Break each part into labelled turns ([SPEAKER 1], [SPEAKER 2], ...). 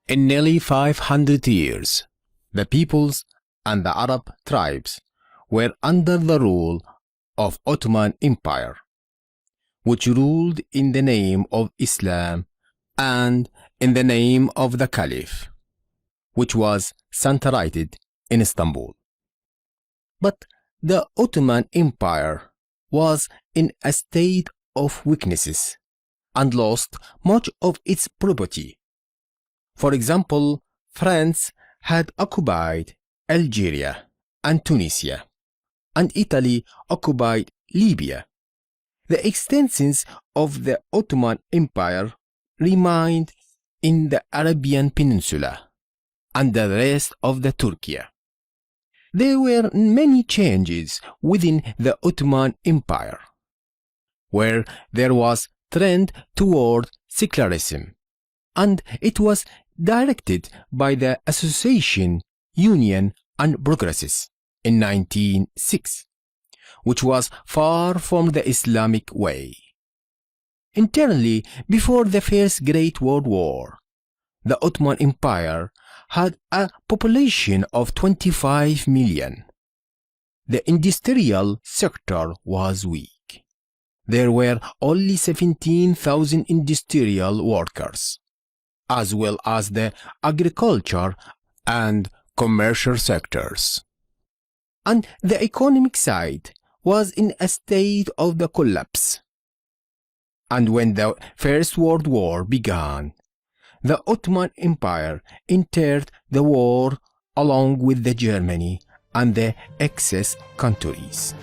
[SPEAKER 1] In nearly 500 years, the peoples and the Arab tribes were under the rule of Ottoman Empire, which ruled in the name of Islam and in the name of the Caliph, which was centered in Istanbul. But the Ottoman Empire was in a state of weaknesses and lost much of its property. For example, France had occupied Algeria and Tunisia, and Italy occupied Libya. The extensions of the Ottoman Empire remained in the Arabian Peninsula and the rest of the Turkey. There were many changes within the Ottoman Empire, where there was trend toward secularism, and it was directed by the Association, Union and Progress in 1906, which was far from the Islamic way. Internally, before the First Great World War, the Ottoman Empire had a population of 25 million. The industrial sector was weak. There were only 17,000 industrial workers, as well as the agriculture and commercial sectors. And the economic side was in a state of the collapse. And when the First World War began, the Ottoman Empire entered the war along with the Germany and the Axis countries.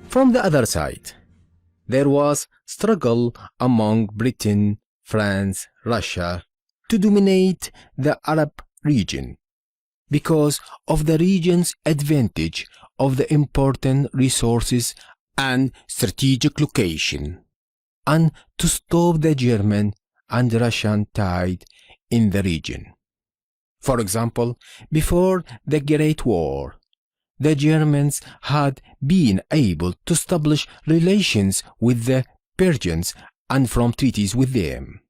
[SPEAKER 1] From the other side, there was struggle among Britain, France, Russia to dominate the Arab region because of the region's advantage of the important resources and strategic location, and to stop the German and Russian tide in the region. For example, before the Great War, the Germans had been able to establish relations with the Persians and form treaties with them.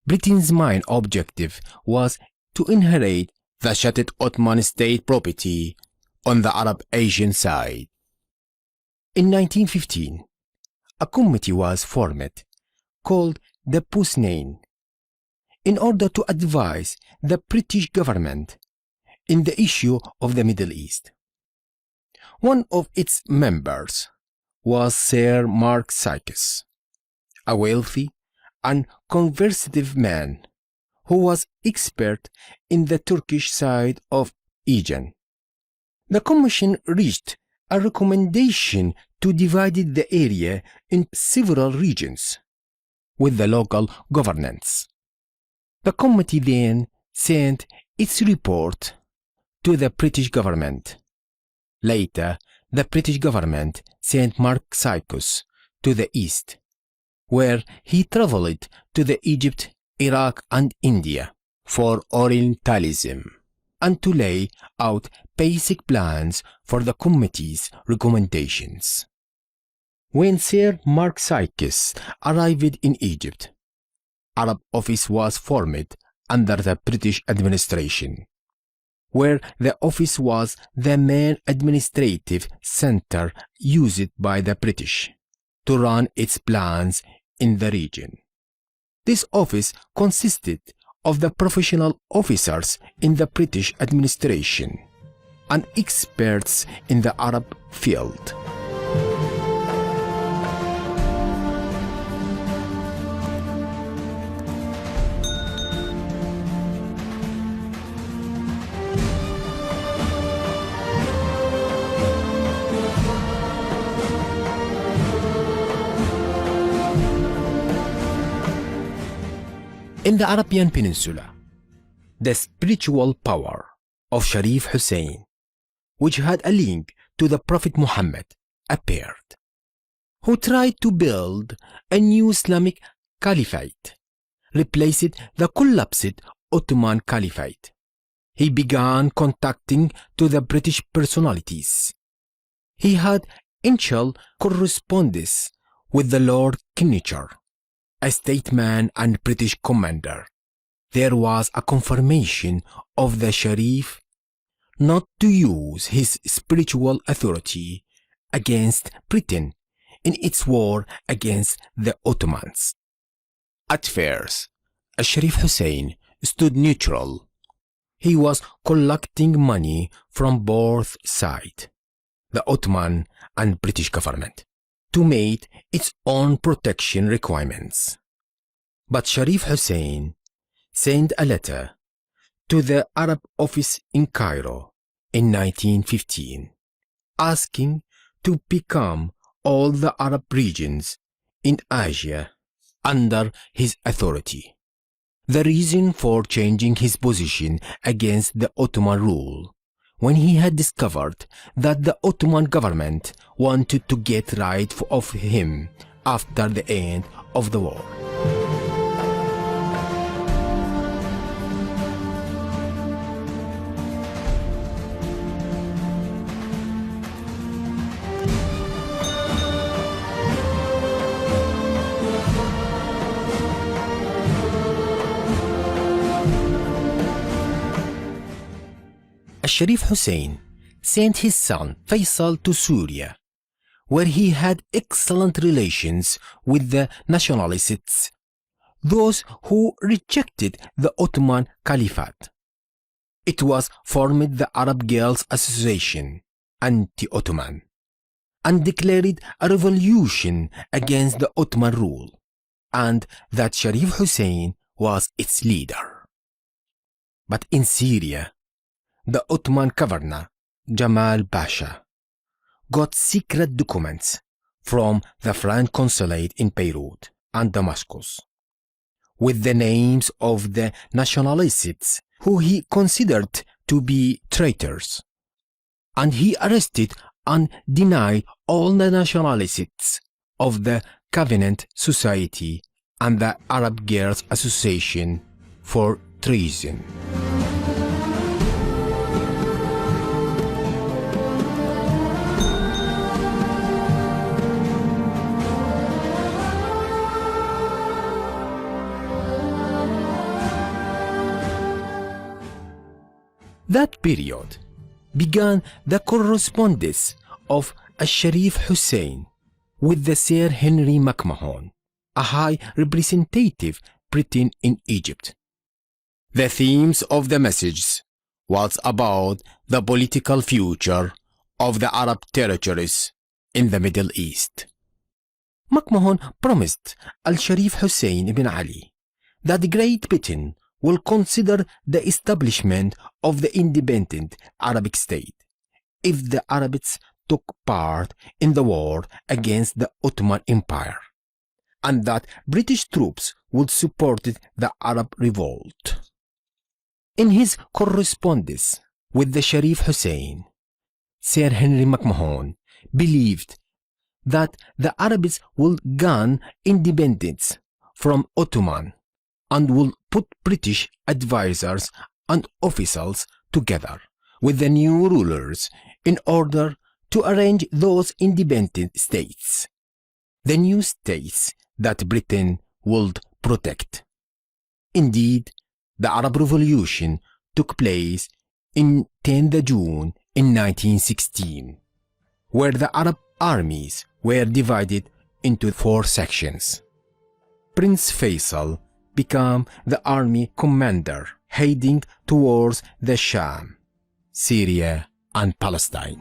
[SPEAKER 1] Britain's main objective was to inherit the shattered Ottoman state property on the Arab Asian side. In 1915, a committee was formed called the Pusnain in order to advise the British government in the issue of the Middle East. One of its members was Sir Mark Sykes, a wealthy and conservative man who was expert in the Turkish side of Aegean. The Commission reached a recommendation to divide the area in several regions with the local governance. The committee then sent its report to the British government. Later, the British government sent Mark Sykes to the east, where he traveled to the Egypt, Iraq and India for Orientalism and to lay out basic plans for the committee's recommendations. When Sir Mark Sykes arrived in Egypt, Arab office was formed under the British administration, where the office was the main administrative center used by the British to run its plans in the region. This office consisted of the professional officers in the British administration and experts in the Arab field. In the Arabian Peninsula, the spiritual power of Sharif Hussein, which had a link to the Prophet Muhammad appeared, who tried to build a new Islamic caliphate, replaced the collapsed Ottoman Caliphate. He began contacting to the British personalities. He had initial correspondence with the Lord Kinnicher, a statesman and British commander. There was a confirmation of the Sharif not to use his spiritual authority against Britain in its war against the Ottomans. At first, Sharif Hussein stood neutral. He was collecting money from both sides, the Ottoman and British government, to meet its own protection requirements. But Sharif Hussein sent a letter to the Arab office in Cairo in 1915, asking to become all the Arab regions in Asia under his authority. The reason for changing his position against the Ottoman rule, when he had discovered that the Ottoman government wanted to get rid of him after the end of the war. Sharif Hussein sent his son Faisal to Syria, where he had excellent relations with the nationalists, those who rejected the Ottoman Caliphate. It was formed the Arab Girls Association, anti-Ottoman, and declared a revolution against the Ottoman rule, and that Sharif Hussein was its leader. But in Syria, the Ottoman governor, Jamal Pasha, got secret documents from the French consulate in Beirut and Damascus, with the names of the nationalists who he considered to be traitors, and he arrested and denied all the nationalists of the Covenant Society and the Arab Girls Association for treason. That period began the correspondence of Sharif Hussein with the Sir Henry McMahon, a high representative Britain in Egypt. The themes of the messages was about the political future of the Arab territories in the Middle East. McMahon promised Al-Sharif Hussein ibn Ali that Great Britain will consider the establishment of the independent Arabic state if the Arabs took part in the war against the Ottoman Empire, and that British troops would support the Arab revolt. In his correspondence with the Sharif Hussein, Sir Henry McMahon believed that the Arabs will gain independence from Ottoman and will put British advisors and officials together with the new rulers in order to arrange those independent states, the new states that Britain would protect. Indeed, the Arab Revolution took place in 10 June in 1916, where the Arab armies were divided into 4 sections. Prince Faisal became the army commander heading towards the Sham, Syria, and Palestine.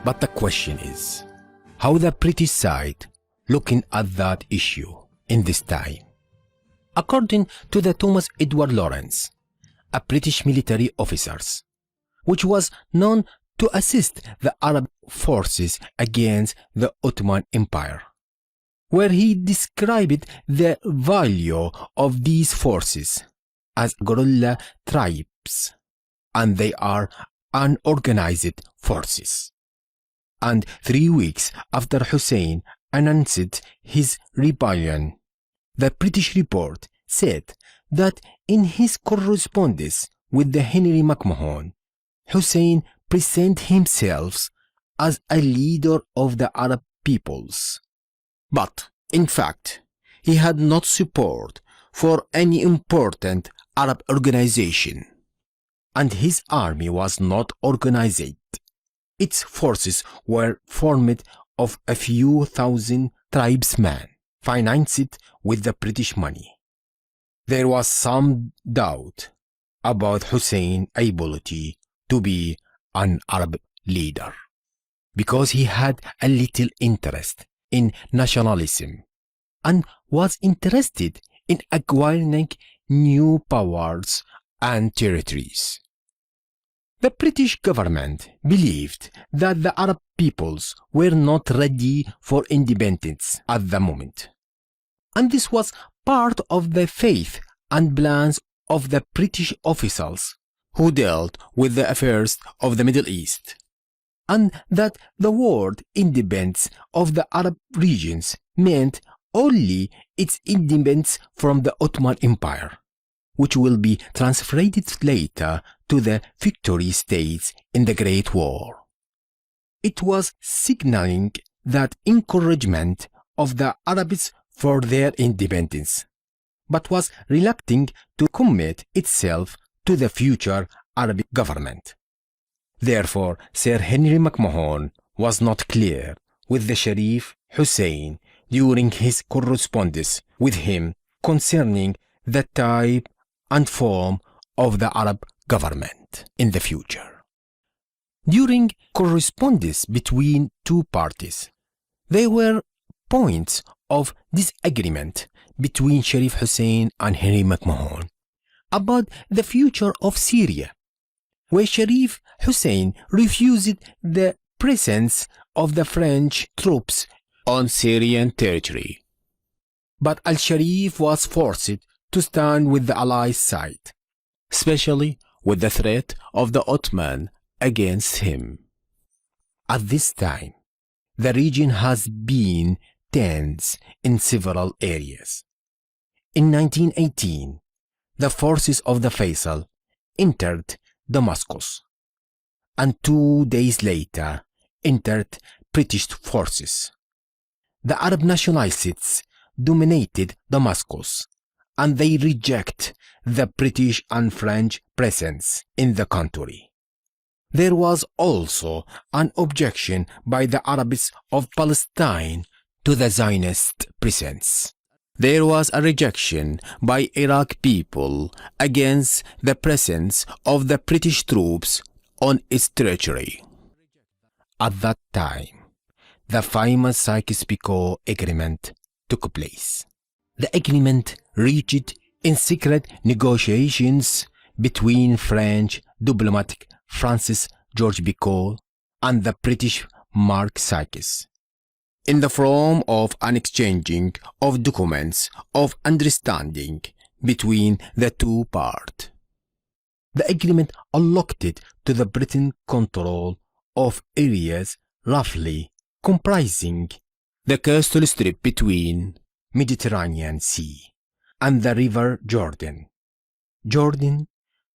[SPEAKER 1] But the question is, how the British side looking at that issue in this time. According to the Thomas Edward Lawrence, a British military officer, which was known to assist the Arab forces against the Ottoman Empire, where he described the value of these forces as guerrilla tribes, and they are unorganized forces. And 3 weeks after Hussein announced his rebellion, the British report said that in his correspondence with the Henry McMahon, Hussein presented himself as a leader of the Arab peoples. But, in fact, he had not support for any important Arab organization, and his army was not organized. Its forces were formed of a few thousand tribesmen, financed with the British money. There was some doubt about Hussein's ability to be an Arab leader, because he had a little interest in nationalism and was interested in acquiring new powers and territories. The British government believed that the Arab peoples were not ready for independence at the moment, and this was part of the faith and plans of the British officials who dealt with the affairs of the Middle East, and that the word independence of the Arab regions meant only its independence from the Ottoman Empire, which will be transferred later to the victory states in the Great War. It was signaling that encouragement of the Arabs for their independence, but was reluctant to commit itself to the future Arab government. Therefore, Sir Henry McMahon was not clear with the Sharif Hussein during his correspondence with him concerning the type and form of the Arab government in the future. During correspondence between two parties, there were points of disagreement between Sharif Hussein and Henry McMahon about the future of Syria, where Sharif Hussein refused the presence of the French troops on Syrian territory. But Al-Sharif was forced to stand with the Allies' side, especially with the threat of the Ottoman against him. At this time, the region has been tense in several areas. In 1918, the forces of the Faisal entered Damascus, and 2 days later entered British forces. The Arab nationalists dominated Damascus, and they reject the British and French presence in the country. There was also an objection by the Arabs of Palestine to the Zionist presence. There was a rejection by Iraq people against the presence of the British troops on its territory. At that time, the famous Sykes-Picot Agreement took place. The agreement reached in secret negotiations between French diplomat Francis George Picot and the British Mark Sykes, in the form of an exchanging of documents of understanding between the two parties. The agreement allotted to the Britain control of areas roughly comprising the coastal strip between Mediterranean Sea and the River Jordan,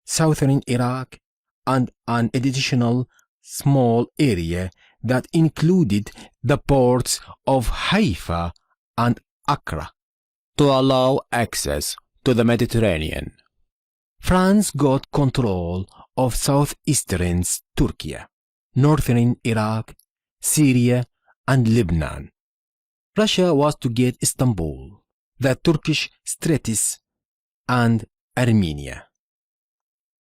[SPEAKER 1] southern Iraq, and an additional small area that included the ports of Haifa and Accra to allow access to the Mediterranean. France got control of southeastern Turkey, northern Iraq, Syria, and Lebanon. Russia was to get Istanbul, the Turkish Straits, and Armenia.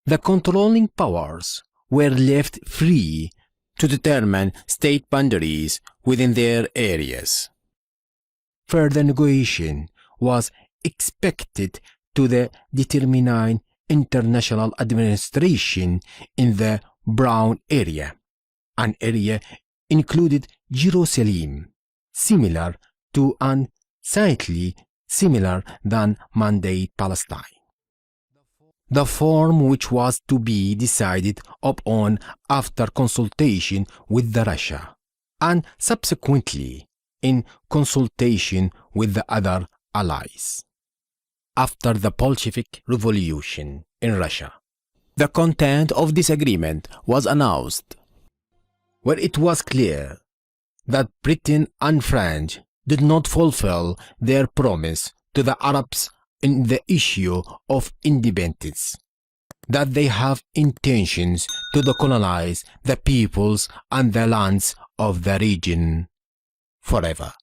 [SPEAKER 1] The controlling powers were left free to determine state boundaries within their areas. further negotiation was expected to determine international administration in the Brown area. An area included Jerusalem, similar to and slightly similar than Mandate Palestine. The form which was to be decided upon after consultation with Russia, and subsequently in consultation with the other allies. After the Bolshevik Revolution in Russia, the content of this agreement was announced, where it was clear that Britain and France did not fulfill their promise to the Arabs in the issue of independence, that they have intentions to decolonize the peoples and the lands of the region forever.